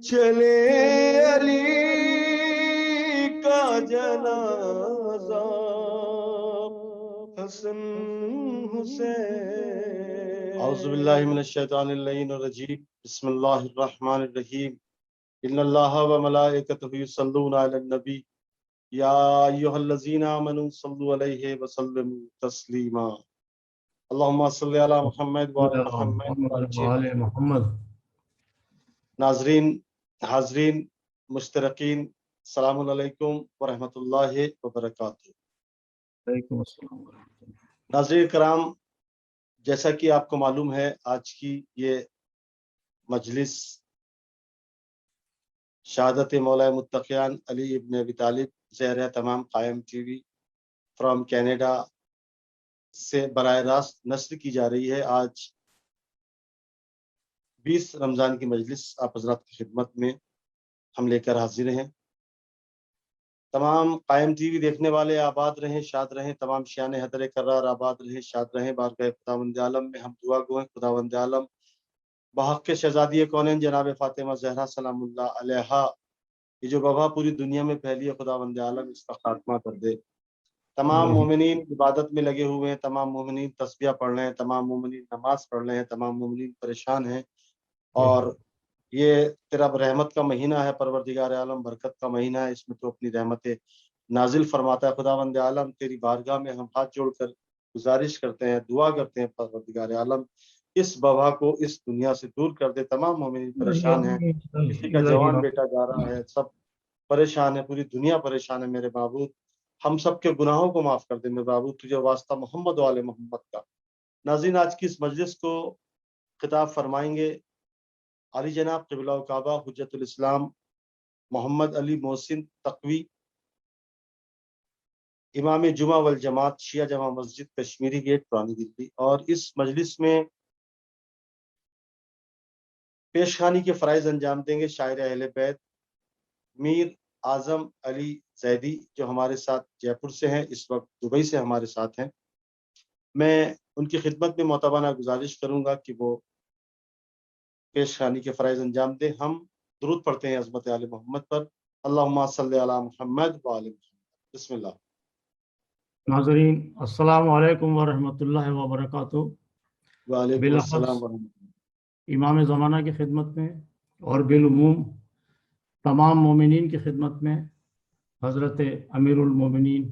چلے علی کا جنازہ حسن حسین۔ اعوذ باللہ من الشیطان اللعین الرجیم، بسم اللہ الرحمن الرحیم۔ ان اللہ وملائکتہ یصلون علی النبی یا ایھا الذین آمنوا صلوا علیہ وسلموا تسلیما۔ اللہم صلی علی محمد وعلی محمد وعلی محمد۔ ناظرین، حاضرین، مشترکین، السلام علیکم ورحمۃ اللہ وبرکاتہ۔ وعلیکم السلام ورحمۃ اللہ۔ ناظرین کرام، جیسا کہ آپ کو معلوم ہے، آج کی یہ مجلس شہادت مولا متقیان علی ابن ابی طالب زیر تمام قائم ٹی وی فرام کینیڈا سے براہ راست نشر کی جا رہی ہے۔ آج 20 رمضان کی مجلس آپ حضرات کی خدمت میں ہم لے کر حاضر ہیں۔ تمام قائم ٹی وی دیکھنے والے آباد رہیں، شاد رہیں۔ تمام شیان حیدر کرار آباد رہیں، شاد رہیں۔ بارگاہ خداوند عالم میں ہم دعا گو ہیں، خداوند عالم بحق شہزادی کونین جناب فاطمہ زہرا سلام اللہ علیہا، یہ جو وبا پوری دنیا میں پھیلی ہے، خداوند عالم اس کا خاتمہ کر دے۔ تمام مومنین عبادت میں لگے ہوئے ہیں، تمام مومنین تسبیح پڑھ رہے ہیں، تمام مومنین نماز پڑھ رہے ہیں، تمام مومنین پریشان ہیں، اور یہ تیرا رحمت کا مہینہ ہے، پروردگار عالم برکت کا مہینہ ہے، اس میں تو اپنی رحمتیں نازل فرماتا ہے۔ خداوند عالم تیری بارگاہ میں ہم ہاتھ جوڑ کر گزارش کرتے ہیں، دعا کرتے ہیں، پروردگار عالم اس وبا کو اس دنیا سے دور کر دے۔ تمام مومنین پریشان ہیں، کسی کا جوان بیٹا جا رہا ہے، سب پریشان ہے، پوری دنیا پریشان ہے۔ میرے معبود ہم سب کے گناہوں کو معاف کر دے میرے معبود، تجھے واسطہ محمد و آل محمد کا۔ ناظرین، آج کی اس مجلس کو خطاب فرمائیں گے علی جناب قبلہ و کعبہ حجت الاسلام محمد علی محسن تقوی، امام جمعہ والجماعت، شیعہ جامع مسجد کشمیری گیٹ پرانی دلی۔ اور اس مجلس میں پیشخانی کے فرائض انجام دیں گے شاعر اہل بیت میر اعظم علی زیدی، جو ہمارے ساتھ جے پور سے ہیں، اس وقت دبئی سے ہمارے ساتھ ہیں۔ میں ان کی خدمت میں معتبانہ گزارش کروں گا کہ وہ پیشخانی کے فرائض انجام دیں۔ ہم درود پڑھتے ہیں عظمت آل محمد پر، اللہم صلی علی محمد وآل محمد۔ بسم اللہ۔ ناظرین السلام علیکم ورحمۃ اللہ وبرکاتہ۔ وعلیکم السلام ورحمۃ اللہ۔ امام زمانہ کی خدمت میں اور بالعموم تمام مومنین کی خدمت میں حضرت امیر المومنین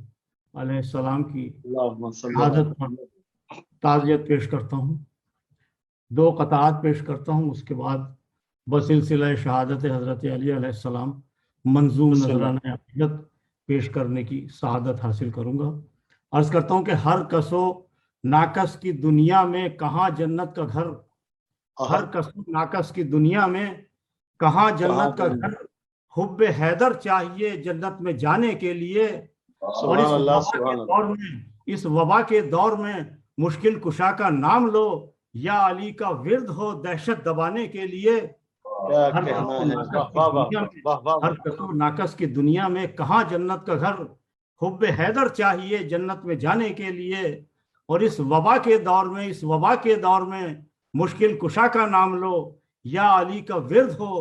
علیہ السلام کی اللہم صلی علی شہادت پر محمد۔ تعزیت پیش کرتا ہوں، 2 قطعات پیش کرتا ہوں، اس کے بعد بسلسلہ شہادت حضرت علی علیہ السلام منظوم بسم اللہ۔ نذرانہ عقیدت پیش کرنے کی سعادت حاصل کروں گا۔ عرض کرتا ہوں کہ ہر کس و ناکس کی دنیا میں کہاں جنت کا گھر، ہر کس و ناکس کی دنیا میں کہاں جنت کا گھر، حب حیدر چاہیے جنت میں جانے کے لیے، اور اس سبحان اللہ، وبا کے سبحان اللہ۔ دور میں، اس وبا کے دور میں مشکل کشا کا نام لو، یا علی کا ورد ہو دہشت دبانے کے لیے۔ کیا ہر کہنا کسو ہے، ناکس واہ کی واہ واہ دنیا میں، واہ واہ ہر واہ۔ کسو ناکس کی دنیا میں کہاں جنت کا گھر، حب حیدر چاہیے جنت میں جانے کے لیے، اور اس وبا کے دور میں، اس وبا کے دور میں مشکل کشا کا نام لو، یا علی کا ورد ہو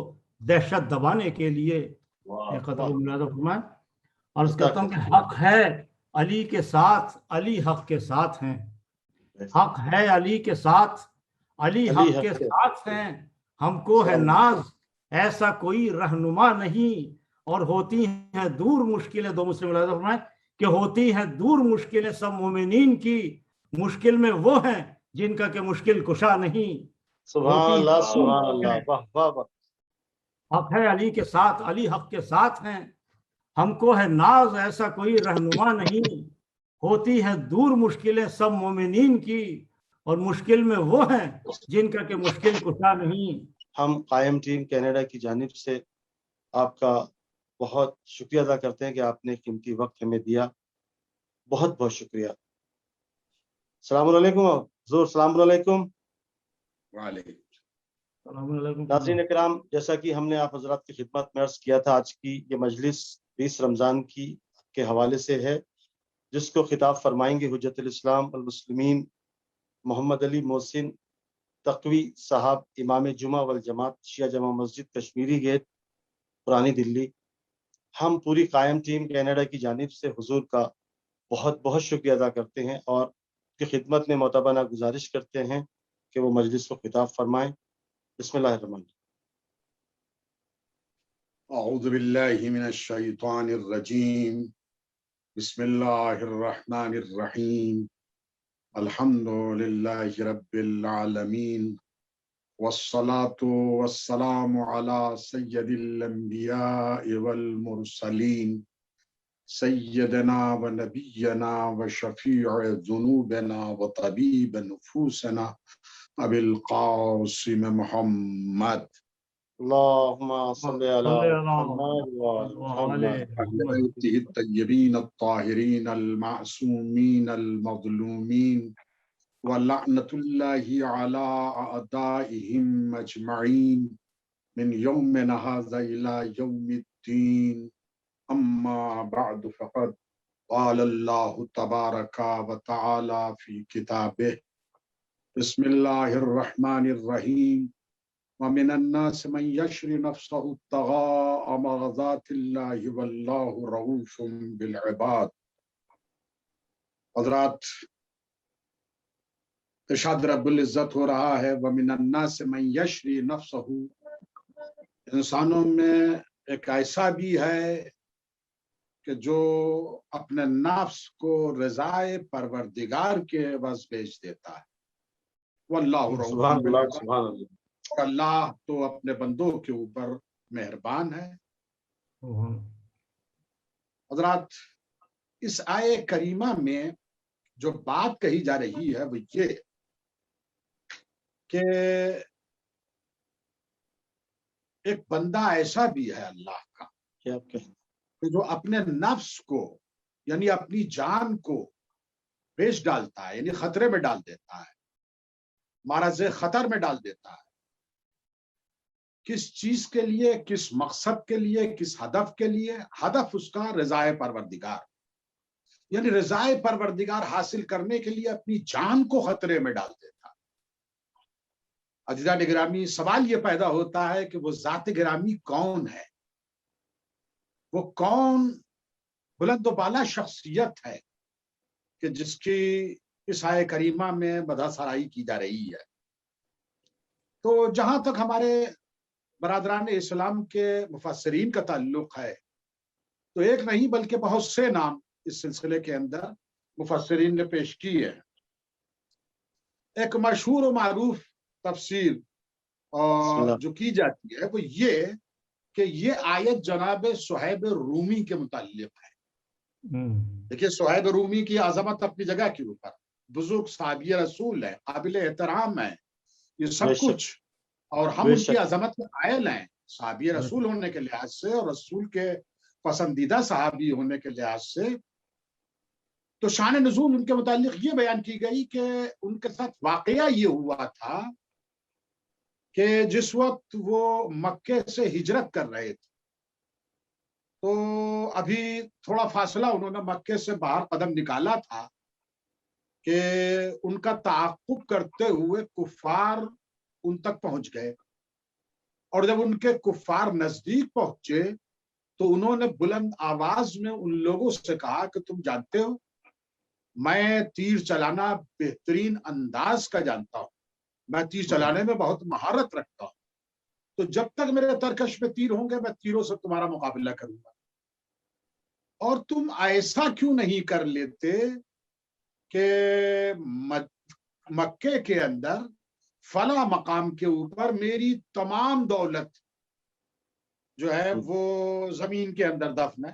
دہشت دبانے کے لیے۔ ایک خطب ملازہ فرمائے، عرض کرتا ہوں کہ حق ہے علی کے ساتھ، علی حق کے ساتھ ہیں، حق ہے علی کے ساتھ، علی حق کے ساتھ ہیں، ہم کو ہے ناز ایسا کوئی رہنما نہیں، اور ہوتی ہیں دور مشکلیں، 2 مسلم ملازہ فرمائے کہ ہوتی ہیں دور مشکلیں سب مومنین کی، مشکل میں وہ ہیں جن کا کہ مشکل کشا نہیں۔ سبحان اللہ، سبحان اللہ، واہ واہ واہ۔ حق ہے علی کے ساتھ، علی حق کے ساتھ ہیں، ہم کو ہے ناز ایسا کوئی رہنما نہیں، ہوتی ہیں دور مشکلیں سب مومنین کی، اور مشکل میں وہ ہیں جن کا کہ مشکل کشا نہیں۔ ہم قائم ٹیم کینیڈا کی جانب سے آپ کا بہت شکریہ ادا کرتے ہیں کہ آپ نے قیمتی وقت ہمیں دیا، بہت بہت شکریہ۔ السلام علیکم حضور، السلام علیکم۔ وعلیکم السلام علیکم۔ ناظرین اکرام، جیسا کہ ہم نے آپ حضرات کی خدمت میں عرض کیا تھا، آج کی یہ مجلس 20 رمضان کی کے حوالے سے ہے، جس کو خطاب فرمائیں گے حجت الاسلام المسلمین محمد علی محسن تقوی صاحب، امام جمعہ والجماعت، شیعہ جامع مسجد کشمیری گیٹ پرانی دلی. ہم پوری قائم ٹیم کینیڈا کی جانب سے حضور کا بہت بہت شکریہ ادا کرتے ہیں اور کی خدمت میں معتبانہ گزارش کرتے ہیں کہ وہ مجلس کو خطاب فرمائیں. بسم اللہ الرحمن الرحیم. اعوذ باللہ من الشیطان الرجیم. بسم اللہ الرحمن الرحیم. الحمد للہ رب العالمین والصلاة والسلام على سید الانبیاء والمرسلین سیدنا و نبینا و شفیع ذنوبنا و طبیب نفوسنا ابی القاسم محمد اللہم صلی علی محمد وعلى اہل بیتہ الطیبین الطاہرین المعصومین المظلومین ولعنۃ اللہ علی اعدائہم اجمعین من یومنا ھذا الی یوم الدین. اما بعد فقد قال اللہ تبارک و تعالی فی کتابہ. بسم اللہ الرحمن الرحیم. ومن الناس من یشری نفسہ ابتغاء مرضات اللہ واللہ رؤوف بالعباد. حضرات، ارشاد رب العزت ہو رہا ہے وَمِنَ النَّاسِ مَن يَشْرِي نَفْسَهُ. انسانوں میں ایک ایسا بھی ہے کہ جو اپنے نفس کو رضائے پروردگار کے عوض بیچ دیتا ہے. واللہ رؤوف سبحان اللہ بالعباد. سبحان اللہ. اور اللہ تو اپنے بندوں کے اوپر مہربان ہے. حضرات، اس آیے کریمہ میں جو بات کہی جا رہی ہے وہ یہ کہ ایک بندہ ایسا بھی ہے اللہ کا کیا آپ کہیں؟ کہ جو اپنے نفس کو یعنی اپنی جان کو بیچ ڈالتا ہے، یعنی خطرے میں ڈال دیتا ہے، معرض خطر میں ڈال دیتا ہے. کس چیز کے لیے، کس مقصد کے لیے، کس ہدف کے لیے؟ ہدف اس کا رضائے پروردگار، یعنی رضائے پروردگار حاصل کرنے کے لیے اپنی جان کو خطرے میں ڈال دیتا. عزیزان گرامی، سوال یہ پیدا ہوتا ہے کہ وہ ذات گرامی کون ہے؟ وہ کون بلند و بالا شخصیت ہے کہ جس کی اس آیے کریمہ میں مدح سرائی کی جا رہی ہے؟ تو جہاں تک ہمارے برادران اسلام کے مفسرین کا تعلق ہے تو ایک نہیں بلکہ بہت سے نام اس سلسلے کے اندر مفسرین نے پیش کی ہے. ایک مشہور و معروف تفسیر جو کی جاتی ہے وہ یہ کہ یہ آیت جناب صہیب رومی کے متعلق ہے. دیکھیے، صہیب رومی کی عظمت اپنی جگہ کے اوپر، بزرگ صحابی رسول ہے، قابل احترام ہے، یہ سب کچھ، اور ہم ان کی عظمت کے قائل ہیں صحابی رسول ہونے کے لحاظ سے اور رسول کے پسندیدہ صحابی ہونے کے لحاظ سے. تو شان نزول ان کے متعلق یہ بیان کی گئی کہ ان کے ساتھ واقعہ یہ ہوا تھا کہ جس وقت وہ مکے سے ہجرت کر رہے تھے تو ابھی تھوڑا فاصلہ انہوں نے مکے سے باہر قدم نکالا تھا کہ ان کا تعاقب کرتے ہوئے کفار ان تک پہنچ گئے. اور جب ان کے کفار نزدیک پہنچے تو انہوں نے بلند آواز میں ان لوگوں سے کہا کہ تم جانتے ہو میں تیر چلانا بہترین انداز کا جانتا ہوں، میں تیر چلانے میں بہت مہارت رکھتا ہوں، تو جب تک میرے ترکش میں تیر ہوں گے میں تیروں سے تمہارا مقابلہ کروں گا. اور تم ایسا کیوں نہیں کر لیتے کہ مکے کے اندر فلاں مقام کے اوپر میری تمام دولت جو ہے وہ زمین کے اندر دفن ہے،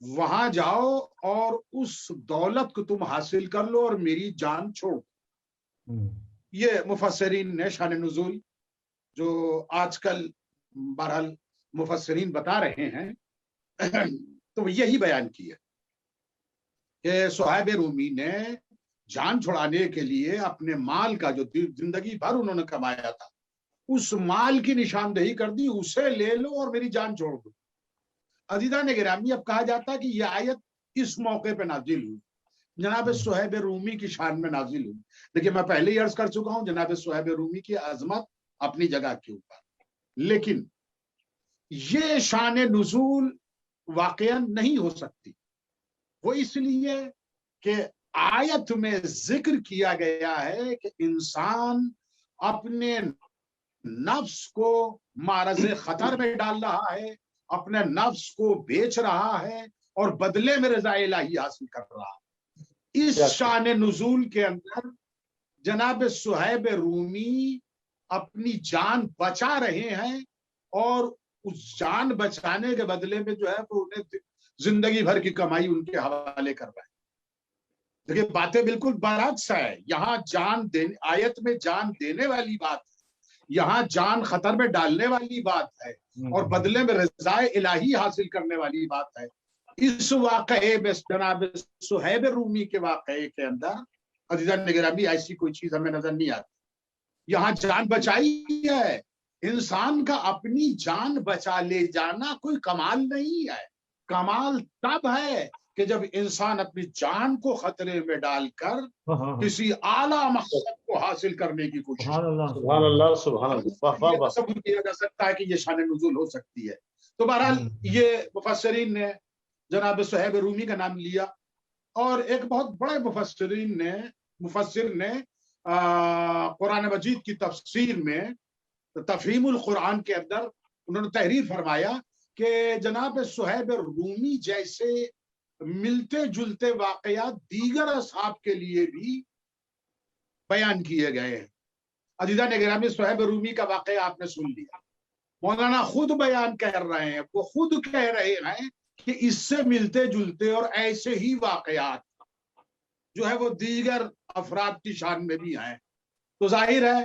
وہاں جاؤ اور اس دولت کو تم حاصل کر لو اور میری جان چھوڑ. یہ مفسرین نے شان نزول جو آج کل بہرحال مفسرین بتا رہے ہیں تو یہی بیان کیا کہ صہیب رومی نے جان چھڑانے کے لیے اپنے مال کا جو زندگی بھر انہوں نے کمایا تھا اس مال کی نشاندہی کر دی، اسے لے لو اور میری جان چھوڑ دو. عزیزان گرامی، اب کہا جاتا ہے کہ یہ آیت اس موقع پہ نازل ہوئی، جناب صہیب رومی کی شان میں نازل ہوئی. دیکھیے، میں پہلے ہی عرض کر چکا ہوں جناب صہیب رومی کی عظمت اپنی جگہ کے اوپر، لیکن یہ شان نزول واقعا نہیں ہو سکتی، وہ اس لیے کہ آیت میں ذکر کیا گیا ہے کہ انسان اپنے نفس کو معرض خطر میں ڈال رہا ہے، اپنے نفس کو بیچ رہا ہے اور بدلے میں رضا الہی حاصل کر رہا ہے۔ اس شان نزول کے اندر جناب صہیب رومی اپنی جان بچا رہے ہیں، اور اس جان بچانے کے بدلے میں جو ہے وہ انہیں زندگی بھر کی کمائی ان کے حوالے کر رہا ہے۔ دیکھیں باتیں بالکل برعکس ہے، یہاں جان دینے، آیت میں جان دینے والی بات ہے، یہاں جان خطر میں ڈالنے والی بات ہے، اور بدلے میں رضا الہی حاصل کرنے والی بات ہے۔ اس واقعے میں جناب صہیب رومی کے واقعے کے اندر عزیزان گرامی ایسی کوئی چیز ہمیں نظر نہیں آتی۔ یہاں جان بچائی ہے، انسان کا اپنی جان بچا لے جانا کوئی کمال نہیں ہے، کمال تب ہے کہ جب انسان اپنی جان کو خطرے میں ڈال کر کسی اعلیٰ مقصد کو حاصل کرنے کی کوشش سبحان اللہ سبحان اللہ سبحان اللہ، واہ واہ یہ واہ۔ تصور کیا جا سکتا ہے کہ یہ شان نزول ہو سکتی ہے۔ تو بہرحال یہ مفسرین نے جناب صہیب رومی کا نام لیا، اور ایک بہت بڑے مفسر نے قرآن مجید کی تفسیر میں تفہیم القرآن کے اندر انہوں نے تحریر فرمایا کہ جناب صہیب رومی جیسے ملتے جلتے واقعات دیگر اصحاب کے لیے بھی بیان کیے گئے ہیں۔ عزیزان گرامی صہیب رومی کا واقعہ آپ نے سن لیا، مولانا خود بیان کر رہے ہیں، وہ خود کہہ رہے ہیں کہ اس سے ملتے جلتے اور ایسے ہی واقعات جو ہے وہ دیگر افراد کی شان میں بھی ہیں۔ تو ظاہر ہے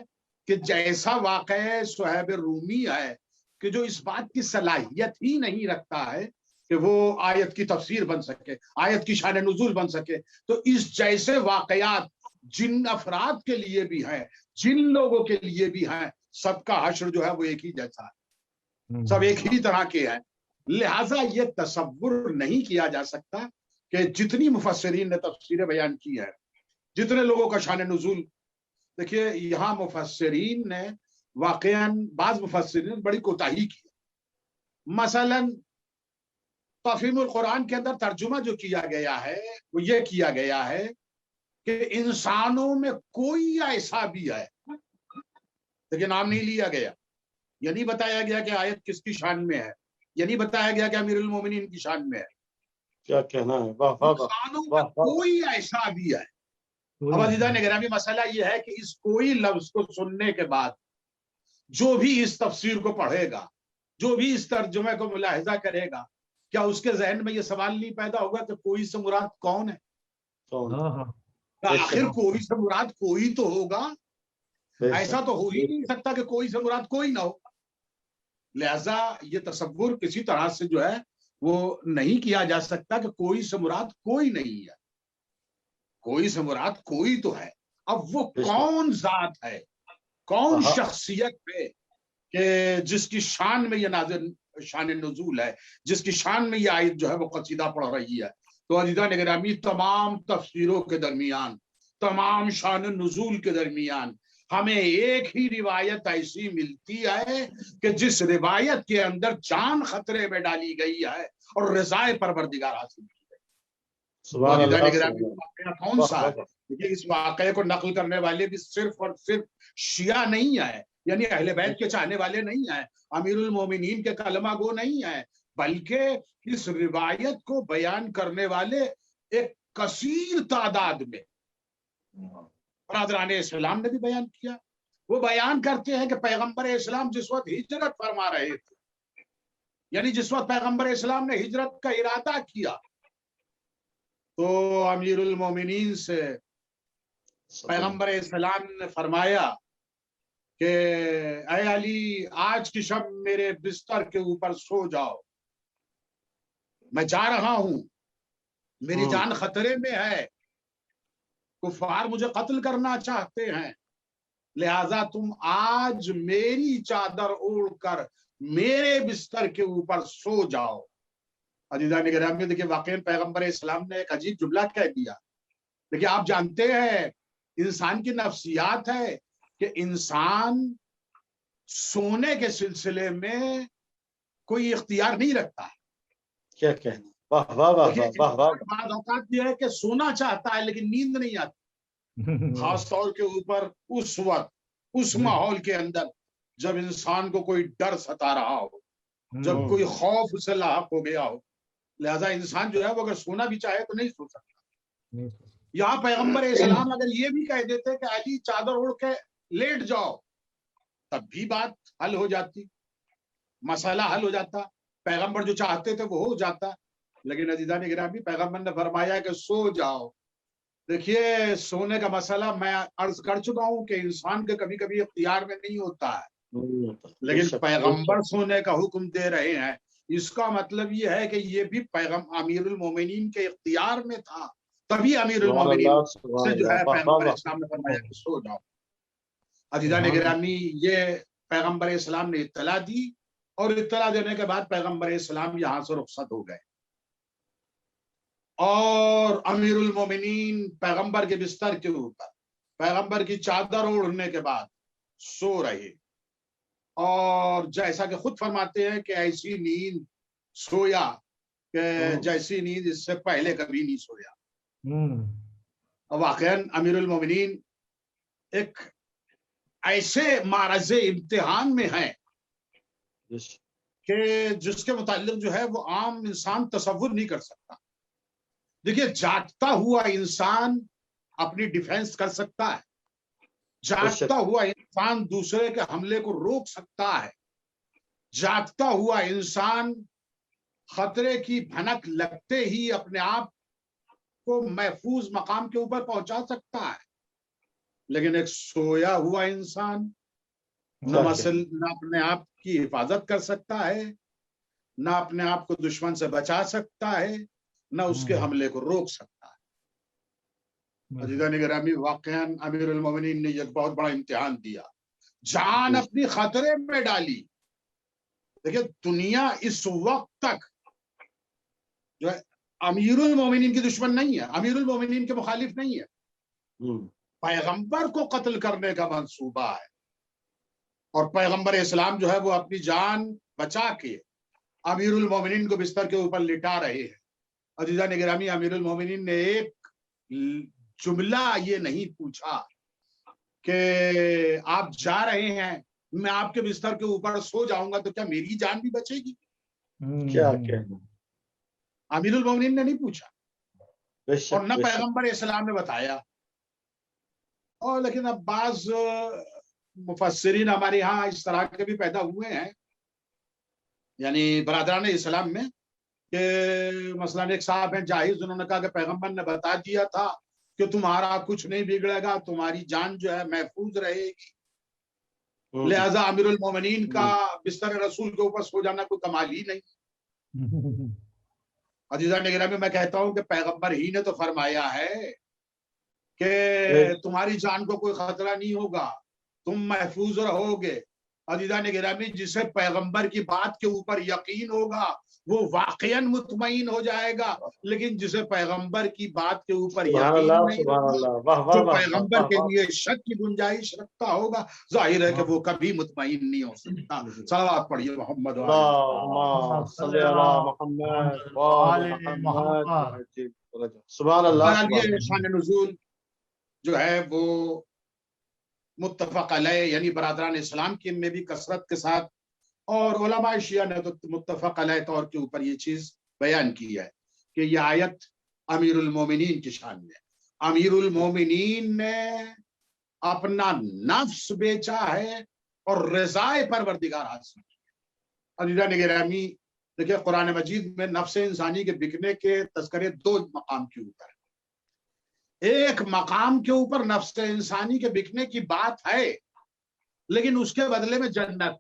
کہ جیسا واقعہ صہیب رومی ہے کہ جو اس بات کی صلاحیت ہی نہیں رکھتا ہے کہ وہ آیت کی تفسیر بن سکے، آیت کی شان نزول بن سکے، تو اس جیسے واقعات جن افراد کے لیے بھی ہیں، جن لوگوں کے لیے بھی ہیں، سب کا حشر جو ہے وہ ایک ہی جیسا ہے، سب ایک ہی طرح کے ہیں۔ لہٰذا یہ تصور نہیں کیا جا سکتا کہ جتنی مفسرین نے تفسیریں بیان کی ہے، جتنے لوگوں کا شان نزول، دیکھیے یہاں مفسرین نے واقعاً بعض مفسرین نے بڑی کوتاہی کی۔ مثلا تفہیم القرآن کے اندر ترجمہ جو کیا گیا ہے وہ یہ کیا گیا ہے کہ انسانوں میں کوئی ایسا بھی ہے، لیکن نام نہیں لیا گیا، یہ نہیں بتایا گیا کہ آیت کس کی شان میں ہے، یہ نہیں بتایا گیا کہ امیر المومنین کی شان میں ہے، کیا کہنا ہے، واہ واہ واہ انسانوں میں واہ واہ۔ کوئی ایسا بھی ہے۔ اب عزیزان گرامی مسئلہ یہ ہے کہ اس کوئی لفظ کو سننے کے بعد جو بھی اس تفسیر کو پڑھے گا، جو بھی اس ترجمے کو ملاحظہ کرے گا، کیا اس کے ذہن میں یہ سوال نہیں پیدا ہوگا کہ کوئی سے مراد کون ہے؟ آخر کوئی سے مراد کوئی تو ہوگا، ایسا تو ہو ہی نہیں سکتا کہ کوئی سے مراد کوئی نہ ہو۔ لہذا یہ تصور کسی طرح سے جو ہے وہ نہیں کیا جا سکتا کہ کوئی سے مراد کوئی نہیں ہے، کوئی سے مراد کوئی تو ہے۔ اب وہ کون ذات ہے، کون شخصیت ہے کہ جس کی شان میں یہ نازل شان نزول ہے، جس کی شان میں یہ آیت جو ہے وہ قصیدہ پڑھ رہی ہے؟ تو عزیزان گرامی تمام تفسیروں کے درمیان، تمام شان نزول کے درمیان ہمیں ایک ہی روایت ایسی ملتی ہے کہ جس روایت کے اندر جان خطرے میں ڈالی گئی ہے اور رضائے پروردگار حاصل کی گئی۔ سبحان اللہ۔ واقعہ کون سا ہے؟ دیکھیے اس واقعے کو نقل کرنے والے بھی صرف اور صرف شیعہ نہیں ہے، یعنی اہل بیت کے چاہنے والے نہیں ہیں، امیر المومنین کے کلمہ گو نہیں ہیں، بلکہ اس روایت کو بیان کرنے والے ایک کثیر تعداد میں برادران اسلام نے بھی بیان کیا۔ وہ بیان کرتے ہیں کہ پیغمبر اسلام جس وقت ہجرت فرما رہے تھے، یعنی جس وقت پیغمبر اسلام نے ہجرت کا ارادہ کیا، تو امیر المومنین سے پیغمبر اسلام نے فرمایا کہ اے علی آج کی شب میرے بستر کے اوپر سو جاؤ، میں جا رہا ہوں، میری جان خطرے میں ہے، کفار مجھے قتل کرنا چاہتے ہیں، لہذا تم آج میری چادر اوڑھ کر میرے بستر کے اوپر سو جاؤ۔ عزیزان گرامی دیکھیے واقعی پیغمبر اسلام نے ایک عجیب جملہ کہہ دیا۔ دیکھیے آپ جانتے ہیں انسان کی نفسیات ہے کہ انسان سونے کے سلسلے میں کوئی اختیار نہیں رکھتا ہے. کیا کہنا, واہ واہ واہ واہ واہ واہ. بعض اوقات یہ ہے کہ سونا چاہتا ہے لیکن نیند نہیں آتی, خاص طور کے اوپر اس وقت اس ماحول کے اندر جب انسان کو کوئی ڈر ستا رہا ہو, جب کوئی خوف اسے لاحق ہو گیا ہو. لہذا انسان جو ہے وہ اگر سونا بھی چاہے تو نہیں سو سکتا. یہاں پیغمبر اسلام اگر یہ بھی کہہ دیتے کہ علی چادر اوڑھ کے لیٹ جاؤ, تب بھی بات حل ہو جاتی, مسئلہ حل ہو جاتا, پیغمبر جو چاہتے تھے وہ ہو جاتا. لیکن عزیزان گرامی, پیغمبر نے فرمایا کہ سو جاؤ. دیکھیے سونے کا مسئلہ میں عرض کر چکا ہوں کہ انسان کے کبھی کبھی اختیار میں نہیں ہوتا ہے, لیکن پیغمبر سونے کا حکم دے رہے ہیں. اس کا مطلب یہ ہے کہ یہ بھی امیر المومنین کے اختیار میں تھا, تبھی امیر المومنین سے جو ہے پیغمبر اسلام نے فرمایا کہ سو جاؤ. عزیزان گرامی, یہ پیغمبر اسلام نے اطلاع دی, اور اطلاع دینے کے بعد پیغمبر اسلام یہاں سے رخصت ہو گئے, اور امیر المومنین پیغمبر کے بستر کے اوپر پیغمبر کی چادر اوڑھنے کے بعد سو رہے. اور جیسا کہ خود فرماتے ہیں کہ ایسی نیند سویا کہ جیسی نیند اس سے پہلے کبھی نہیں سویا. واقعاً امیر المومنین ایک ایسے معرض امتحان میں ہیں کہ جس کے متعلق جو ہے وہ عام انسان تصور نہیں کر سکتا. دیکھیے, جاگتا ہوا انسان اپنی ڈیفینس کر سکتا ہے, جاگتا ہوا انسان دوسرے کے حملے کو روک سکتا ہے, جاگتا ہوا انسان خطرے کی بھنک لگتے ہی اپنے آپ کو محفوظ مقام کے اوپر پہنچا سکتا ہے. لیکن ایک سویا ہوا انسان نہ اپنے آپ کی حفاظت کر سکتا ہے, نہ اپنے آپ کو دشمن سے بچا سکتا ہے, نہ اس کے حملے کو روک سکتا ہے. عزیزان گرامی, واقعاً امیر المومنین نے ایک بہت بڑا امتحان دیا, جان اپنی خطرے میں ڈالی. دیکھیں, دنیا اس وقت تک جو ہے امیر المومنین کی دشمن نہیں ہے, امیر المومنین کے مخالف نہیں ہے. پیغمبر کو قتل کرنے کا منصوبہ ہے, اور پیغمبر اسلام جو ہے وہ اپنی جان بچا کے امیر المومنین کو بستر کے اوپر لٹا رہے ہیں. عزیزان گرامی, امیر المومنین نے ایک جملہ یہ نہیں پوچھا کہ آپ جا رہے ہیں, میں آپ کے بستر کے اوپر سو جاؤں گا تو کیا میری جان بھی بچے گی؟ کیا کہنا, امیر المومنین نے نہیں پوچھا, اور نہ پیغمبر اسلام نے بتایا. اور لیکن اب بعض مفسرین ہمارے ہاں اس طرح کے بھی پیدا ہوئے ہیں, یعنی برادران اسلام میں, کہ مثلا ایک صاحب ہیں جاہز, انہوں نے کہا کہ پیغمبر نے بتا دیا تھا کہ تمہارا کچھ نہیں بگڑے گا, تمہاری جان جو ہے محفوظ رہے گی, لہذا امیر المومنین کا بستر رسول کے اوپر سو جانا کوئی کمال ہی نہیں. عزیزان گرامی, میں کہتا ہوں کہ پیغمبر ہی نے تو فرمایا ہے کہ تمہاری جان کو کوئی خطرہ نہیں ہوگا, تم محفوظ رہو گے. عزیزان گرامی, جسے پیغمبر کی بات کے اوپر یقین ہوگا وہ واقعاً مطمئن ہو جائے گا, لیکن جسے پیغمبر کی بات کے اوپر یقین نہیں ہوگا, جو پیغمبر کے لیے شک کی گنجائش رکھتا ہوگا, ظاہر ہے کہ وہ کبھی مطمئن نہیں ہو سکتا. صلوات پڑھیے محمد سبحان اللہ. یہ شان نزول جو ہے وہ متفق علیہ, یعنی برادران اسلام کی میں بھی کثرت کے ساتھ, اور علماء شیعہ نے تو متفق علیہ طور کے اوپر یہ چیز بیان کی ہے کہ یہ آیت امیر المومنین کی شان میں. امیر المومنین نے اپنا نفس بیچا ہے اور رضائے پروردگار حاصل کی. عزیزان گرامی, دیکھیں قرآن مجید میں نفس انسانی کے بکنے کے تذکرے دو مقام کے اوپر ہے. ایک مقام کے اوپر نفس انسانی کے بکنے کی بات ہے, لیکن اس کے بدلے میں جنت.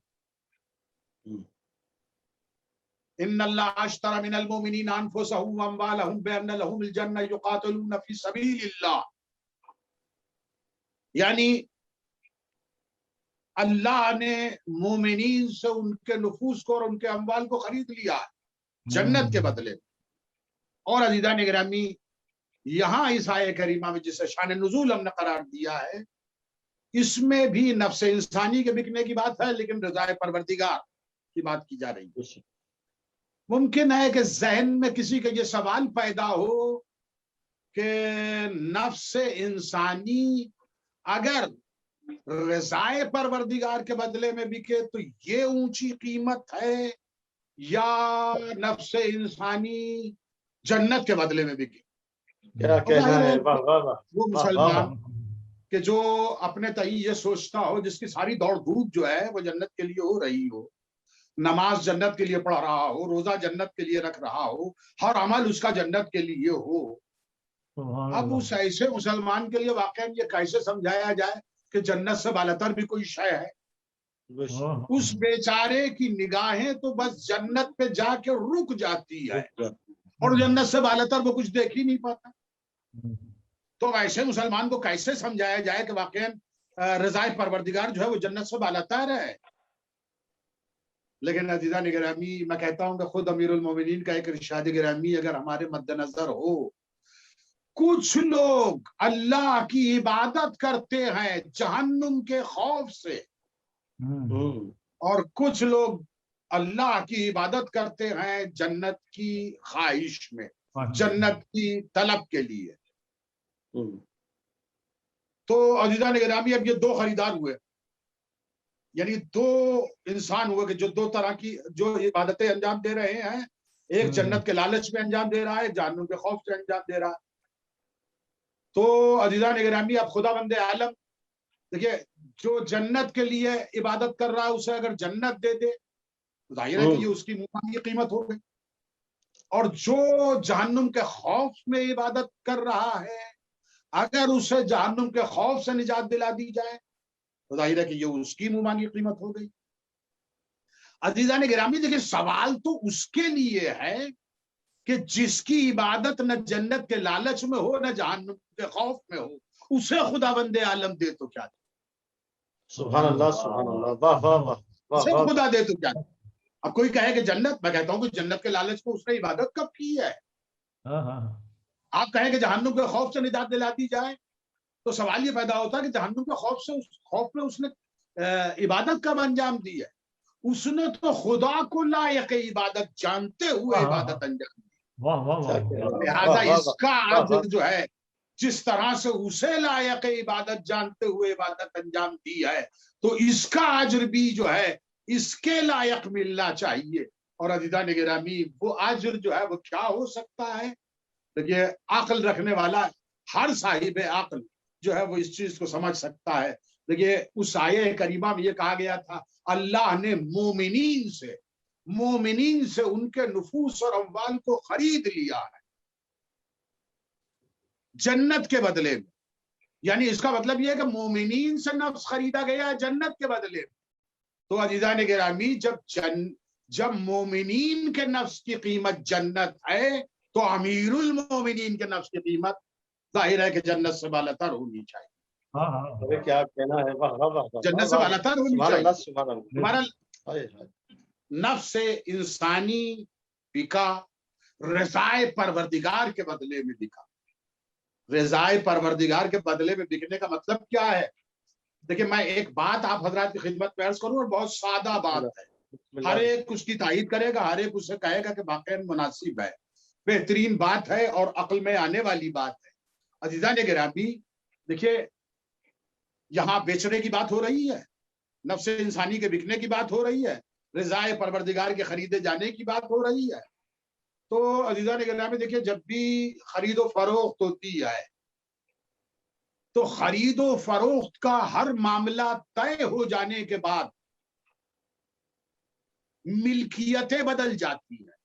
ان اللہ اشتری من المؤمنین انفسهم واموالهم بان لهم الجنہ یقاتلون فی سبیل اللہ, یعنی اللہ نے مومنین سے ان کے نفوس کو اور ان کے اموال کو خرید لیا جنت کے بدلے میں. اور عزیزان گرامی, یہاں اس آیہ کریمہ میں جسے شان نزول ہم نے قرار دیا ہے, اس میں بھی نفس انسانی کے بکنے کی بات ہے, لیکن رضائے پروردگار کی بات کی جا رہی ہے. ممکن ہے کہ ذہن میں کسی کا یہ سوال پیدا ہو کہ نفس انسانی اگر رضائے پروردگار کے بدلے میں بکے تو یہ اونچی قیمت ہے، یا نفس انسانی جنت کے بدلے میں بکے؟ کیا کہنا ہے، واہ واہ واہ، وہ مسلمان کہ جو اپنے تئیں یہ سوچتا ہو، جس کی ساری دوڑ دھوپ جو ہے وہ جنت کے لیے ہو رہی ہو، نماز جنت کے لیے پڑھ رہا ہو، روزہ جنت کے لیے رکھ رہا ہو، ہر عمل اس کا جنت کے لیے ہو، اب اس ایسے مسلمان کے لیے واقعا یہ کیسے سمجھایا جائے کہ جنت سے بالاتر بھی کوئی شے ہے؟ اس بیچارے کی نگاہیں تو بس جنت پہ جا کے رک جاتی ہے، اور جنت سے بالاتر وہ کچھ دیکھ ہی نہیں پاتا. تو ایسے مسلمان کو کیسے سمجھایا جائے کہ واقعا رضائے پروردگار جو ہے وہ جنت سے بالاتر ہے؟ لیکن عزیزان گرامی، میں کہتا ہوں کہ خود امیر المومنین کا ایک ارشاد گرامی اگر ہمارے مد نظر ہو، کچھ لوگ اللہ کی عبادت کرتے ہیں جہنم کے خوف سے، اور کچھ لوگ اللہ کی عبادت کرتے ہیں جنت کی خواہش میں، جنت کی طلب کے لیے. تو عزیزان گرامی، اب یہ دو خریدار ہوئے، یعنی دو انسان ہوئے کہ جو دو طرح کی جو عبادتیں انجام دے رہے ہیں. ایک جنت کے لالچ میں انجام دے رہا ہے، جہنم کے خوف سے انجام دے رہا ہے. تو عزیزان گرامی، اب خدا بند عالم دیکھیے، جو جنت کے لیے عبادت کر رہا ہے اسے اگر جنت دے دے تو ظاہر ہے کہ یہ اس کی منہ قیمت ہو گئی، اور جو جہنم کے خوف میں عبادت کر رہا ہے اگر اسے جہنم کے خوف سے نجات دلا دی جائے تو ظاہر ہے کہ یہ اس کی منہ قیمت ہو گئی. عزیزان گرامی دیکھیں، سوال تو اس کے لیے ہے کہ جس کی عبادت نہ جنت کے لالچ میں ہو نہ جہنم کے خوف میں ہو، اسے خدا بند عالم دے تو کیا دے؟ سبحان اللہ، سبحان اللہ، واہ واہ واہ، اسے خدا دے تو کیا دے؟ اب کوئی کہے کہ جنت، میں کہتا ہوں کہ جنت کے لالچ میں اس نے عبادت کب کی ہے؟ آپ کہیں کہ جہنم کے خوف سے نجات دلا دی جائے تو سوال یہ پیدا ہوتا ہے کہ جہنم کے خوف میں اس نے عبادت کب انجام دی ہے؟ اس نے تو خدا کو لائق عبادت جانتے ہوئے عبادت انجام دی. لہذا اس کا عجر جو ہے، جس طرح سے اسے لائق عبادت جانتے ہوئے عبادت انجام دی ہے، تو اس کا عجر بھی جو ہے اس کے لائق ملنا چاہیے. اور عزیزان گرامی، وہ عجر جو ہے وہ کیا ہو سکتا ہے؟ دیکھیے، عقل رکھنے والا ہر صاحب عقل جو ہے وہ اس چیز کو سمجھ سکتا ہے. دیکھیے، اس آیہ کریمہ میں یہ کہا گیا تھا اللہ نے مومنین سے ان کے نفوس اور اموال کو خرید لیا ہے جنت کے بدلے میں. یعنی اس کا مطلب یہ ہے کہ مومنین سے نفس خریدا گیا ہے جنت کے بدلے میں. تو عزیزان گرامی، جب مومنین کے نفس کی قیمت جنت ہے تو امیر المومنین کے نفس کی قیمت ظاہر ہے کہ جنت سے بالاتر ہونی چاہیے. کیا کہنا ہے، واہ واہ واہ، جنت سے بالاتر ہونی چاہیے. سبحان اللہ. ہمارا نفس انسانی بکا رضائے پروردگار کے بدلے میں بکا. رضائے پروردگار کے بدلے میں بکنے کا مطلب کیا ہے؟ دیکھیں، میں ایک بات آپ حضرات کی خدمت میں عرض کروں، اور بہت سادہ بات ہے. ہر ایک اس کی تائید کرے گا، ہر ایک اسے کہے گا کہ واقعی مناسب ہے، بہترین بات ہے اور عقل میں آنے والی بات ہے. عزیزان گرامی، دیکھیے، یہاں بیچنے کی بات ہو رہی ہے، نفس انسانی کے بکنے کی بات ہو رہی ہے، رضائے پروردگار کے خریدے جانے کی بات ہو رہی ہے. تو عزیزان گرامی دیکھیے، جب بھی خرید و فروخت ہوتی ہے تو خرید و فروخت کا ہر معاملہ طے ہو جانے کے بعد ملکیتیں بدل جاتی ہیں.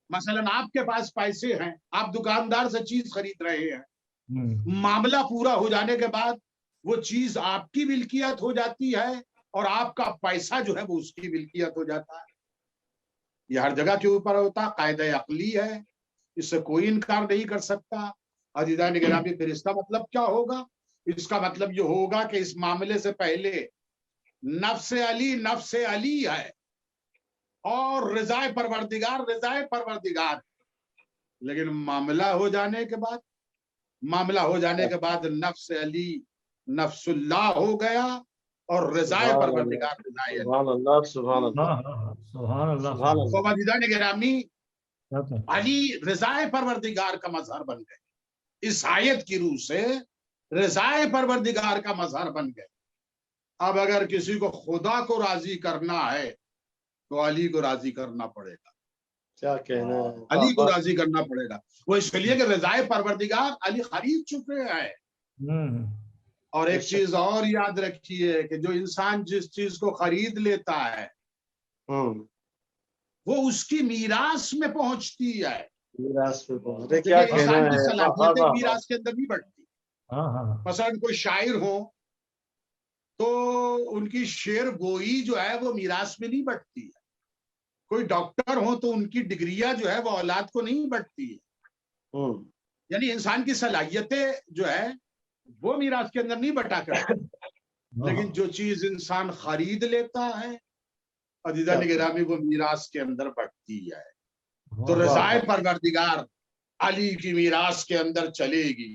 مثلا آپ کے پاس پیسے ہیں، آپ دکاندار سے چیز خرید رہے ہیں، معاملہ پورا ہو جانے کے بعد وہ چیز آپ کی ملکیت ہو جاتی ہے اور آپ کا پیسہ جو ہے وہ اس کی ملکیت ہو جاتا ہے. یہ ہر جگہ کے اوپر ہوتا، قاعدہ عقلی ہے، اس سے کوئی انکار نہیں کر سکتا. عزیزان گرامی، پھر اس کا مطلب کیا ہوگا؟ اس کا مطلب یہ ہوگا کہ اس معاملے سے پہلے نفس علی ہے اور رضائے پروردگار، لیکن معاملہ ہو جانے کے بعد نفس علی نفس اللہ ہو گیا اور رضائے پروردگار رضائے علی. سبحان اللہ سبحان اللہ ہاں ہاں ہاں، سبحان اللہ سبحان اللہ. تو عزیزان گرامی کیا کہتے ہیں؟ علی رضائے پروردگار کا مظہر بن گئے. اس آیت کی روح سے رضائے پروردگار کا مظہر بن گئے. اب اگر کسی کو خدا کو راضی کرنا ہے تو علی کو راضی کرنا پڑے گا. کیا کہنا ہے. علی کو راضی کرنا پڑے گا. وہ اس کے لیے کہ رضائے پروردگار علی خرید چکے ہیں. ہوں، اور ایک چیز اور یاد رکھیے کہ جو انسان جس چیز کو خرید لیتا ہے ہوں وہ اس کی میراث میں پہنچتی ہے. میراث پہ پہنچ رہے. کیا دیکھیے کہنا انسان کی ہے. صلاحیتیں میراث کے اندر نہیں بڑھتی. ہاں ہاں ہاں، مثلا کوئی شاعر ہو تو ان کی شعر گوئی جو ہے وہ میراث میں نہیں بڑھتی ہے. کوئی ڈاکٹر ہو تو ان کی ڈگریاں جو ہے وہ اولاد کو نہیں بڑھتی ہے. ہوں یعنی انسان کی صلاحیتیں جو ہے وہ میراث کے اندر نہیں بٹا کرتی. لیکن جو چیز انسان خرید لیتا ہے عزیزان گرامی وہ میراث کے اندر بڑھتی ہے. تو رضائے پروردگار علی کی میراث کے اندر چلے گی.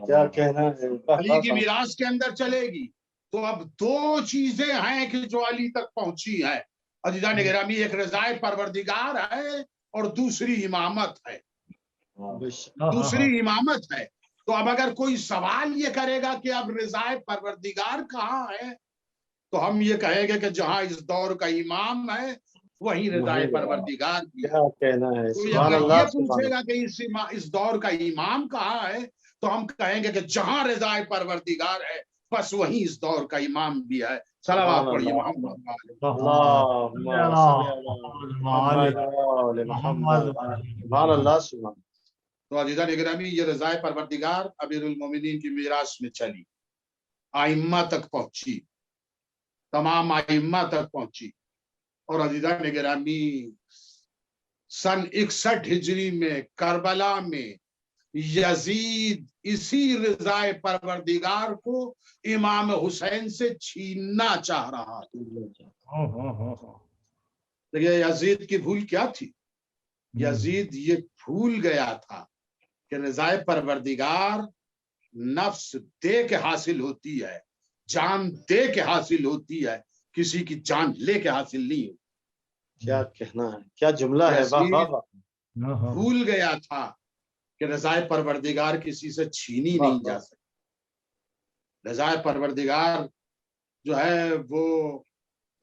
کیا کہنا ہے. علی کی میراث کے اندر چلے گی. تو اب دو چیزیں ہیں کہ جو علی تک پہنچی ہیں عزیزان گرامی. ایک رضائے پروردگار ہے اور دوسری امامت ہے. دوسری امامت ہے. تو اب اگر کوئی سوال یہ کرے گا کہ اب رضائے پروردگار کہاں ہے تو ہم یہ کہیں گے کہ جہاں اس دور کا امام ہے وہیں رضائے پروردگار بھی ہے. کیا کہنا ہے. تو سبحان اگر اللہ یہ سبحان پوچھے اللہ. گا کہ اس دور کا امام کہاں ہے تو ہم کہیں گے کہ جہاں رضائے پروردگار ہے بس وہیں اس دور کا امام بھی ہے. صلوات پڑھیے محمد. اللہم صلی علی محمد. سبحان اللہ سبحان. تو عزیزان گرامی یہ رضائے پروردگار امیر المومنین کی میراث میں چلی. ائمہ تک پہنچی. تمام ائمہ تک پہنچی. اور عزیزان گرامی سن 61 ہجری میں کربلا میں یزید اسی رضائے پروردگار کو امام حسین سے چھیننا چاہ رہا تھا. دیکھیے یزید کی بھول کیا تھی. یزید یہ بھول گیا تھا کہ رضائے پروردگار نفس دے کے حاصل ہوتی ہے, جان دے کے حاصل ہوتی ہے, کسی کی جان لے کے حاصل نہیں ہوتی. کیا کہنا ہے. کیا جملہ ہے. واہ واہ واہ. بھول گیا تھا کہ رضائے پروردگار کسی سے چھینی نہیں جا سکتی. رضائے پروردگار جو ہے وہ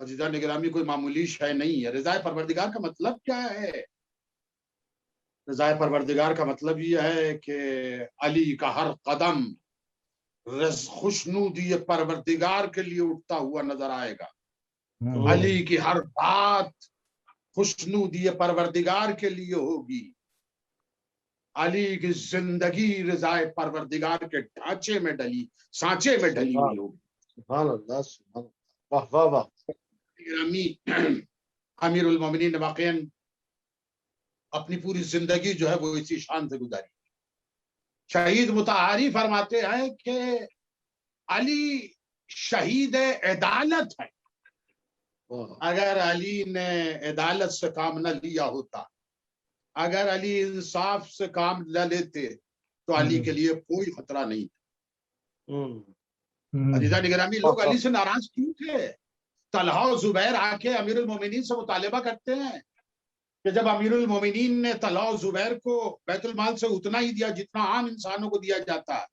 عزیزان گرامی کوئی معمولی شے نہیں ہے. رضائے پروردگار کا مطلب کیا ہے. رضائے پروردگار کا مطلب یہ ہے کہ علی کا ہر قدم خوشنودی پروردگار کے لیے اٹھتا ہوا نظر آئے گا. علی کی ہر بات خوشنودی پروردگار کے لیے ہوگی. علی کی زندگی رضائے پروردگار کے ڈھانچے میں ڈلی, سانچے میں ڈلی ہوئی ہوگی. سبحان اللہ سبحان اللہ. واہ واہ واہ. امیر المومنین نے واقعاً اپنی پوری زندگی جو ہے وہ اسی شان سے گزاری. شہید مطہری فرماتے ہیں کہ علی شہید عدالت ہے. اگر علی نے عدالت سے کام نہ لیا ہوتا, اگر علی انصاف سے کام نہ لیتے تو علی کے لیے کوئی خطرہ نہیں تھا. عزیزان گرامی لوگ علی سے ناراض کیوں تھے. طلحہ و زبیر آ کے امیر المومنین سے مطالبہ کرتے ہیں کہ جب امیر المومنین نے طلحہ و زبیر کو بیت المال سے اتنا ہی دیا جتنا عام انسانوں کو دیا جاتا ہے,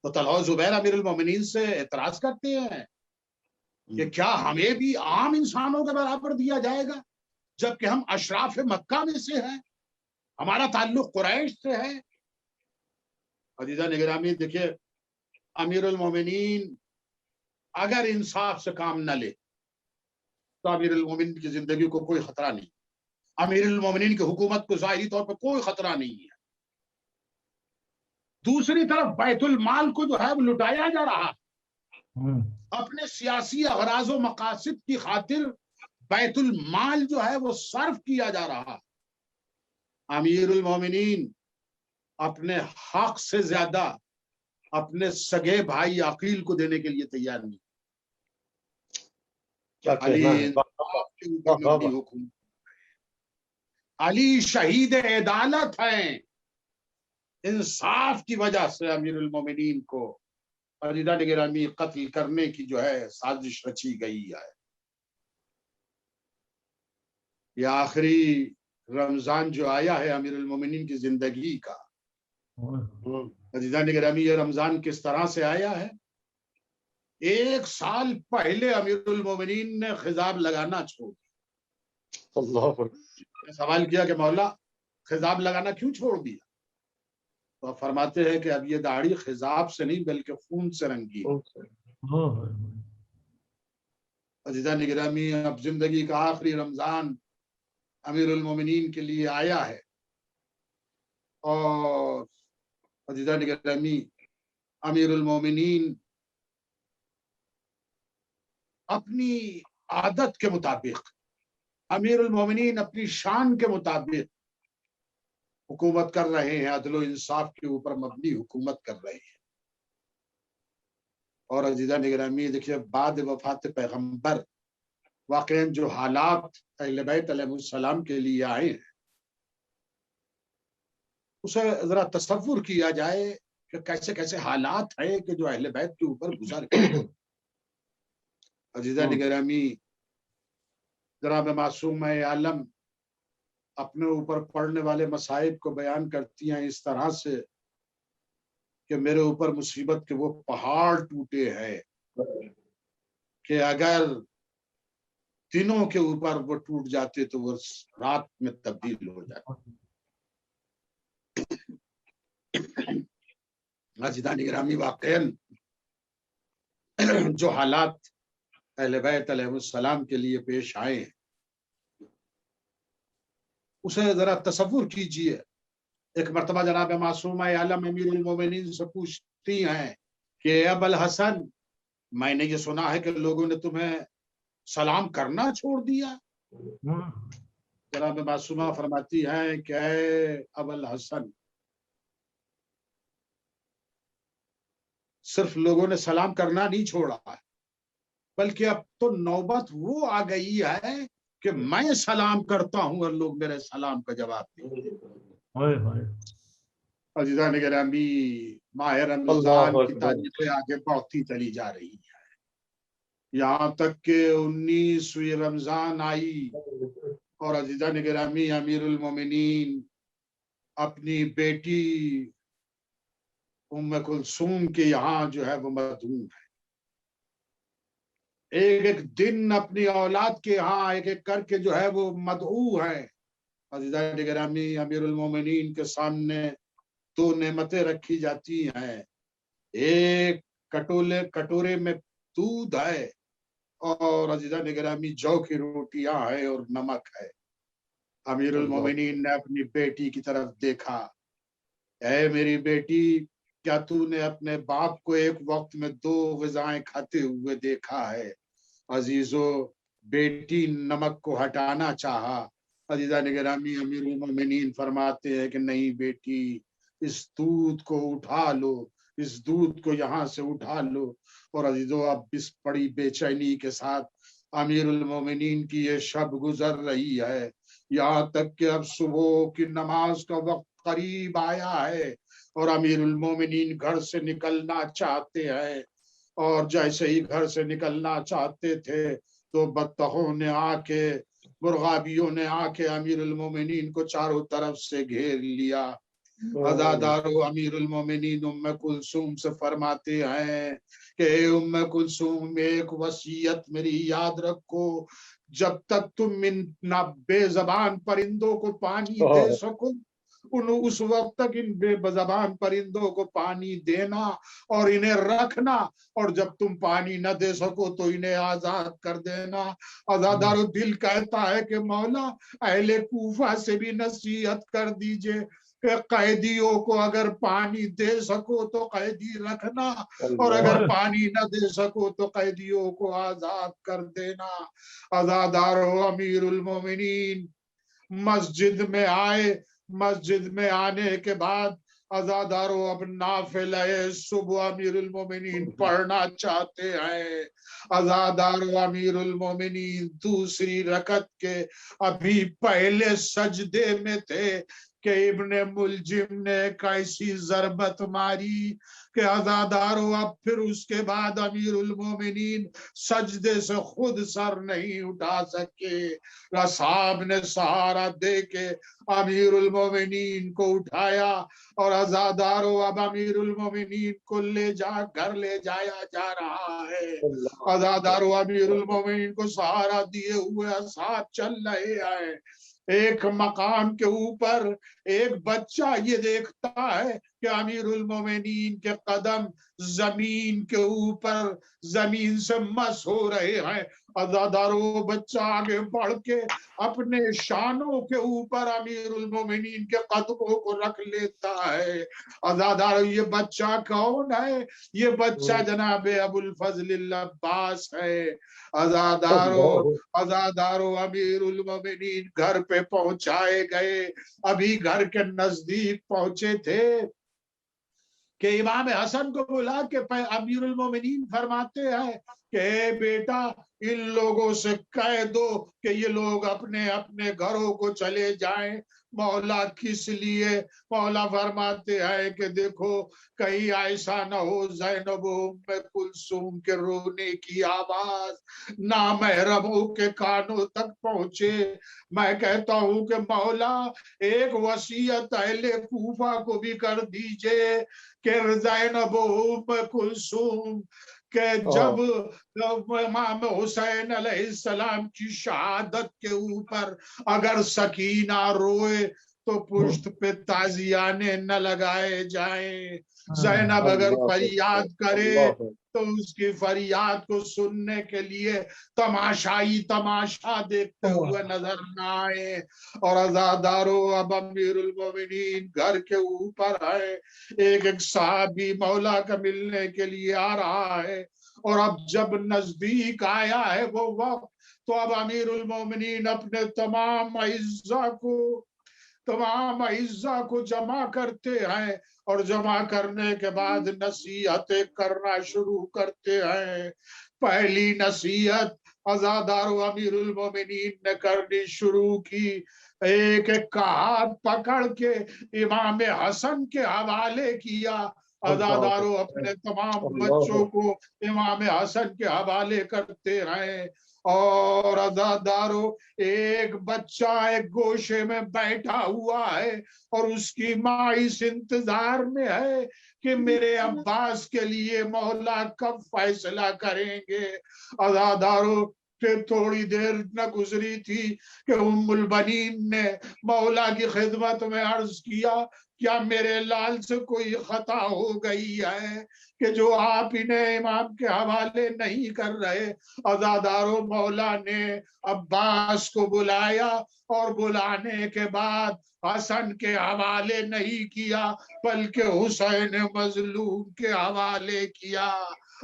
تو طلحہ و زبیر امیر المومنین سے اعتراض کرتے ہیں کہ کیا ہمیں بھی عام انسانوں کے برابر دیا جائے گا جبکہ ہم اشراف مکہ میں سے ہیں, ہمارا تعلق قریش سے ہے. عزیزان گرامی دیکھیے امیر المومنین اگر انصاف سے کام نہ لے تو امیر المومنین کی زندگی کو کوئی خطرہ نہیں. امیر المومنین کی حکومت کو ظاہری طور پر کوئی خطرہ نہیں ہے. دوسری طرف بیت المال کو جو ہے وہ لٹایا جا رہا ہے. اپنے سیاسی اغراض و مقاصد کی خاطر بیت المال جو ہے وہ صرف کیا جا رہا. امیر المومنین اپنے حق سے زیادہ اپنے سگے بھائی عقیل کو دینے کے لیے تیار نہیں. علی شہید عدالت ہیں. انصاف کی وجہ سے امیر المومنین کو عزیزان گرامی قتل کرنے کی جو ہے سازش رچی گئی ہے. یہ آخری رمضان جو آیا ہے امیر المومنین کی زندگی کا، عزیزان گرامی یہ رمضان کس طرح سے آیا ہے؟ 1 سال پہلے امیر المومنین نے خضاب لگانا چھوڑ دیا. اللہ سوال کیا کہ مولا خضاب لگانا کیوں چھوڑ دیا؟ تو آپ فرماتے ہیں کہ اب یہ داڑھی خضاب سے نہیں بلکہ خون سے رنگی ہے. عزیزان گرامی اب زندگی کا آخری رمضان امیر المومنین کے لیے آیا ہے، اور عزیزان گرامی امیر المومنین اپنی عادت کے مطابق، امیر المومنین اپنی شان کے مطابق حکومت کر رہے ہیں، عدل و انصاف کے اوپر مبنی حکومت کر رہے ہیں. اور عزیزان گرامی دیکھیے بعد وفات پیغمبر واقعاً جو حالات اہل بیت علیہ السلام کے لیے آئے ہیں اسے ذرا تصور کیا جائے کہ کیسے کیسے حالات ہیں کہ جو اہل بیت کے اوپر گزر گئے. عزیزان گرامی جناب معصومہ عالم اپنے اوپر پڑنے والے مصائب کو بیان کرتی ہیں اس طرح سے کہ میرے اوپر مصیبت کے وہ پہاڑ ٹوٹے ہیں کہ اگر دنوں کے اوپر وہ ٹوٹ جاتے تو وہ رات میں تبدیل ہو جاتے. عزیزان گرامی واقعاً جو حالات اہل بیت علیہ السلام کے لیے پیش آئے ہیں اسے ذرا تصور کیجئے. ایک مرتبہ جناب معصومہ عالم امیر المومنین سے پوچھتی ہیں کہ ابا الحسن میں نے یہ سنا ہے کہ لوگوں نے تمہیں سلام کرنا چھوڑ دیا. جناب معصومہ فرماتی ہیں کہ اے ابا الحسن صرف لوگوں نے سلام کرنا نہیں چھوڑا ہے بلکہ اب تو نوبت وہ آ گئی ہے کہ میں سلام کرتا ہوں اور لوگ میرے سلام کا جواب دیں. عزیزان گرامی ماہ رمضان کی تاریخیں آگے بڑھتی چلی جا رہی ہے، یہاں تک کہ 19ویں رمضان آئی اور عزیزان گرامی امیر المومنین اپنی بیٹی ام کلثوم کے یہاں جو ہے وہ مدعو ہے. ایک ایک دن اپنی اولاد کے یہاں ایک ایک کر کے جو ہے وہ مدعو ہے. عزیزان گرامی امیر المومنین کے سامنے 2 نعمتیں رکھی جاتی ہیں، ایک کٹورے میں دودھ ہے اور عزیزان گرامی جو کی روٹیاں ہے اور نمک ہے. امیر المومنین نے اپنی بیٹی کی طرف دیکھا. اے میری بیٹی کیا تو نے اپنے باپ کو ایک وقت میں 2 غذائیں کھاتے ہوئے دیکھا ہے؟ عزیزو بیٹی نمک کو ہٹانا چاہا. عزیزان گرامی امیر المومنین فرماتے ہیں کہ نہیں بیٹی اس دودھ کو اٹھا لو، اس دودھ کو یہاں سے اٹھا لو. اور عزیزو اب اس بڑی بے چینی کے ساتھ امیر المومنین کی یہ شب گزر رہی ہے، یہاں تک کہ اب صبح کی نماز کا وقت قریب آیا ہے اور امیر المومنین گھر سے نکلنا چاہتے ہیں. اور جیسے ہی گھر سے نکلنا چاہتے تھے تو بطخوں نے آ کے، مرغابیوں نے آ کے امیر المومنین کو چاروں طرف سے گھیر لیا. عزادارو امیر المومنین ام کلثوم سے فرماتے ہیں کہ اے ام کلثوم ایک وصیت میری یاد رکھو، جب تک تم ان بے زبان پرندوں کو پانی دے سکو اس وقت تک ان بے زبان پرندوں کو پانی دینا اور انہیں رکھنا، اور جب تم پانی نہ دے سکو تو انہیں آزاد کر دینا. عزادارو دل کہتا ہے کہ مولا اہل کوفہ سے بھی نصیحت کر دیجئے کہ قیدیوں کو اگر پانی دے سکو تو قیدی رکھنا اور اگر پانی نہ دے سکو تو قیدیوں کو آزاد کر دینا. عزادارو امیر المومنین مسجد میں آئے. مسجد میں آنے کے بعد عزادارو اب نافلہ صبح امیر المومنین پڑھنا چاہتے ہیں. عزادارو امیر المومنین دوسری رکعت کے ابھی پہلے سجدے میں تھے کہ ابن ملجم نے کیسی ضربت ماری کہ عزادارو اب پھر اس کے بعد امیر المومنین سجدے سے خود سر نہیں اٹھا سکے. صاحب نے سہارا دے کے امیر المومنین کو اٹھایا اور عزادارو اب امیر المومنین کو گھر لے جایا جا رہا ہے. عزادارو امیر المومنین کو سہارا دیے ہوئے ساتھ چل رہے ہیں. ایک مقام کے اوپر ایک بچہ یہ دیکھتا ہے کہ امیر المومنین کے قدم زمین کے اوپر زمین سے مس ہو رہے ہیں. عزادارو بچہ آگے بڑھ کے اپنے شانوں کے اوپر امیر المومنین کے قدموں کو رکھ لیتا ہے. عزادارو یہ بچہ کون ہے؟ یہ بچہ جناب ابو الفضل العباس ہے. عزادارو امیر المومنین گھر پہ پہنچائے گئے. ابھی گھر کے نزدیک پہنچے تھے کہ امام حسن کو بلا کے امیر المومنین فرماتے ہیں کہ اے بیٹا ان لوگوں سے کہہ دو کہ یہ لوگ اپنے اپنے گھروں کو چلے جائیں. مولا کس لیے؟ مولا فرماتے ہیں کہ دیکھو کہیں ایسا نہ ہو زینب ام کلثوم کے رونے کی آواز نامحرموں کے کانوں تک پہنچے. میں کہتا ہوں کہ مولا ایک وصیت اہل کوفہ کو بھی کر دیجئے کہ زینب ام کلثوم کہ جب امام حسین علیہ السلام کی شہادت کے اوپر اگر سکینہ روئے تو پشت پہ تازیانے نہ لگائے جائیں. زینب اگر فریاد کرے تو اس کی فریاد کو سننے کے لیے تماشائی تماشا دیکھتے ہوئے نظر نہ آئے. اور عزادارو اب امیر المومنین گھر کے اوپر ہے. ایک صحابی مولا کا ملنے کے لیے آ رہا ہے اور اب جب نزدیک آیا ہے وہ وقت تو اب امیر المومنین اپنے تمام اعزا کو جمع کرتے ہیں اور جمع کرنے کے بعد نصیحتیں کرنا شروع کرتے ہیں. پہلی نصیحت عزادارو امیر المومنین نے کرنی شروع کی. ایک ایک کا ہاتھ پکڑ کے امام حسن کے حوالے کیا. عزادارو اپنے تمام بچوں کو امام حسن کے حوالے کرتے رہے. اور عزادارو ایک بچہ ایک گوشے میں بیٹھا ہوا ہے اور اس کی ماں اس انتظار میں ہے کہ میرے عباس کے لیے مولا کب فیصلہ کریں گے. عزادارو پھر تھوڑی دیر نہ گزری تھی کہ ام البنین نے مولا کی خدمت میں عرض کیا کیا میرے لال سے کوئی خطا ہو گئی ہے کہ جو آپ انہیں امام کے حوالے نہیں کر رہے. عزادارو مولا نے عباس کو بلایا اور بلانے کے بعد حسن کے حوالے نہیں کیا بلکہ حسین مظلوم کے حوالے کیا.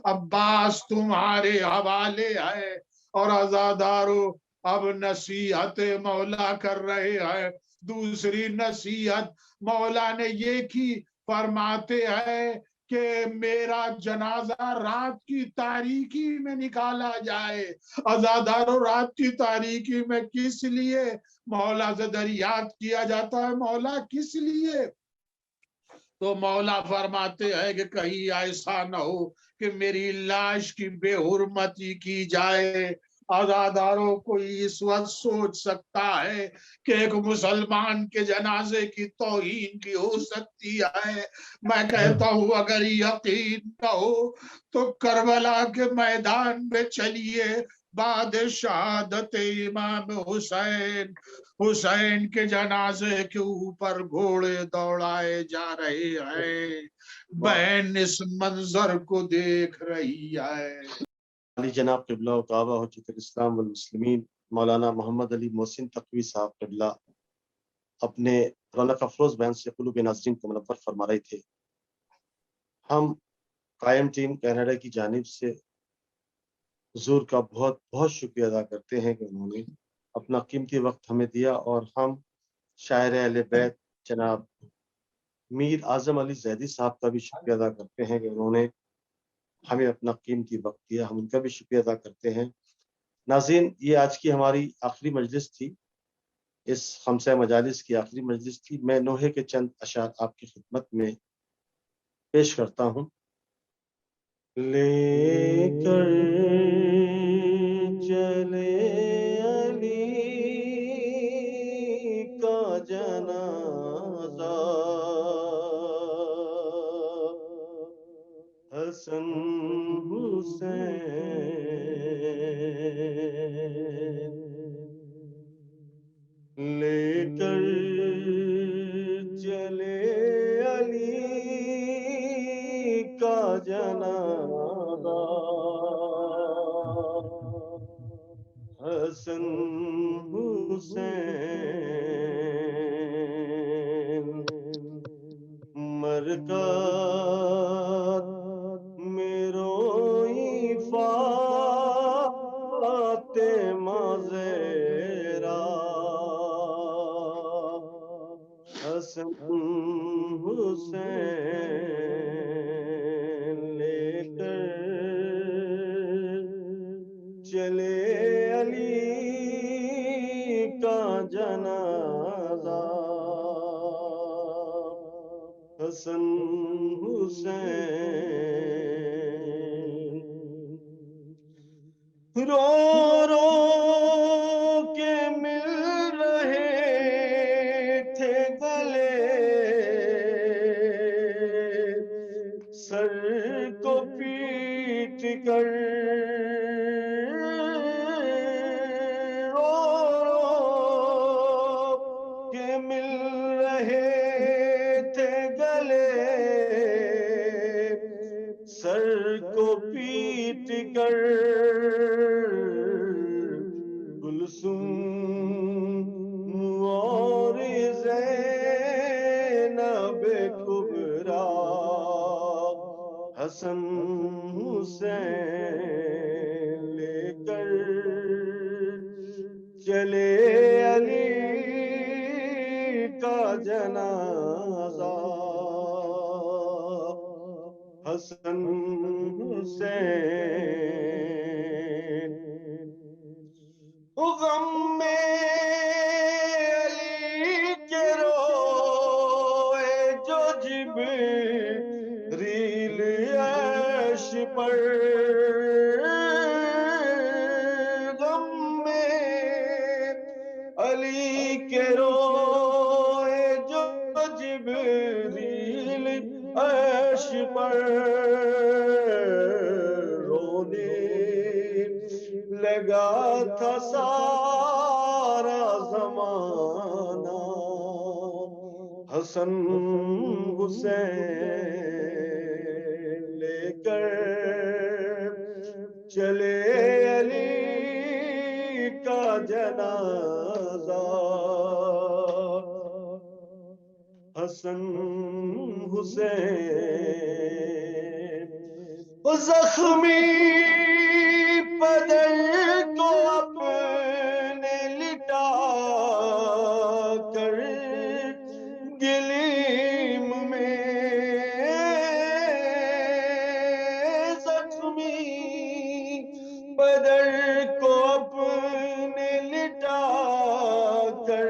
عباس تمہارے حوالے ہے. اور عزادارو اب نصیحت مولا کر رہے ہیں. دوسری نصیحت مولا نے یہ کی فرماتے ہیں کہ میرا جنازہ رات کی تاریکی میں نکالا جائے. عزادارو رات کی تاریکی میں کس لیے؟ مولا سے دریافت کیا جاتا ہے مولا کس لیے؟ تو مولا فرماتے ہیں کہ کہیں ایسا نہ ہو کہ میری لاش کی بے حرمتی کی جائے. عزادارو کوئی اس وقت سوچ سکتا ہے کہ ایک مسلمان کے جنازے کی توہین بھی ہو سکتی ہے. میں کہتا ہوں اگر یقین نہ ہو تو کربلا کے میدان میں چلیے. بعد شہادت امام حسین کے جنازے کے اوپر گھوڑے دوڑائے جا رہے ہیں. بہن اس منظر کو دیکھ رہی ہے. علی جناب قبلہ و کعبہ حجت الاسلام والمسلمین مولانا محمد علی محسن تقوی صاحب قبلہ اپنے رونق افروز بیان سے قلوب ناظرین کو منور فرما رہے تھے. ہم قائم ٹیم کینیڈا کی جانب سے حضور کا بہت بہت شکریہ ادا کرتے ہیں کہ انہوں نے اپنا قیمتی وقت ہمیں دیا اور ہم شاعر اہل بیت جناب میر اعظم علی زیدی صاحب کا بھی شکریہ ادا کرتے ہیں کہ انہوں نے ہمیں اپنا قیمتی وقت دیا. ہم ان کا بھی شکریہ ادا کرتے ہیں. ناظرین یہ آج کی ہماری آخری مجلس تھی. اس خمسہ مجالس کی آخری مجلس تھی. میں نوحے کے چند اشعار آپ کی خدمت میں پیش کرتا ہوں. لے کر چلے علی کا جنازہ حسن حسین، لے کر چلے علی کا جنازہ حسن حسین، مرکات میں روئی فاطمہ زہرا حسن حسین، لے کر چلے علی کا جنازہ حسن حسین، رو رو کے مل رہے تھے گلے، سر کو پیٹ کر رو رو کے مل رہے تھے گلے، سر کو پیٹ کر گلسم اور زینب کبریٰ حسن حسین، لے کر چلے علی کا جنازہ حسن حسین، غم میں علی کے روئے جو جبریل عرش پر، غم میں علی کے روئے جو جبریل عرش پر، رونے لگا تھا سارا زمانہ حسن حسین، لے کر چلے علی کا جنازہ حسن حسین، زخمی بدن کو اپنے لٹا کر گلیم میں، زخمی بدن کو اپنے لٹا کر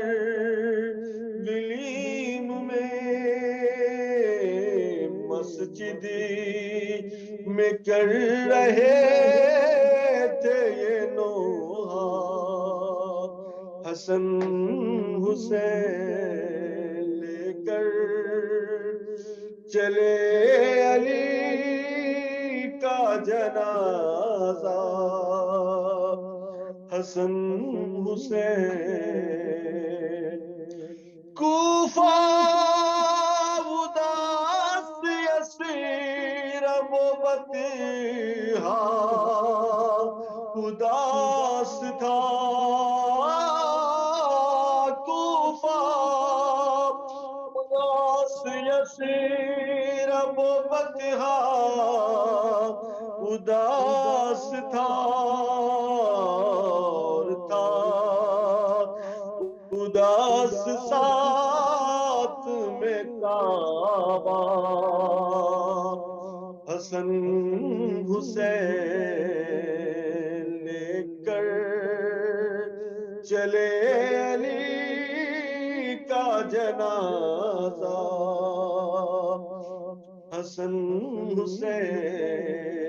گلیم میں، مسجد میں کر رہے تھے یہ نوحہ حسن حسین، لے کر چلے علی کا جنازہ حسن حسین، کوفہ اداس یسیر بطحا اداس تھا، کوفہ اداس یسیر بطحا اداس تھا، اور تھا اداس ساتھ میں کعبہ حسن حسین، لے کر چلے علی کا جنازہ حسن حسین، جنازہ حسن حسین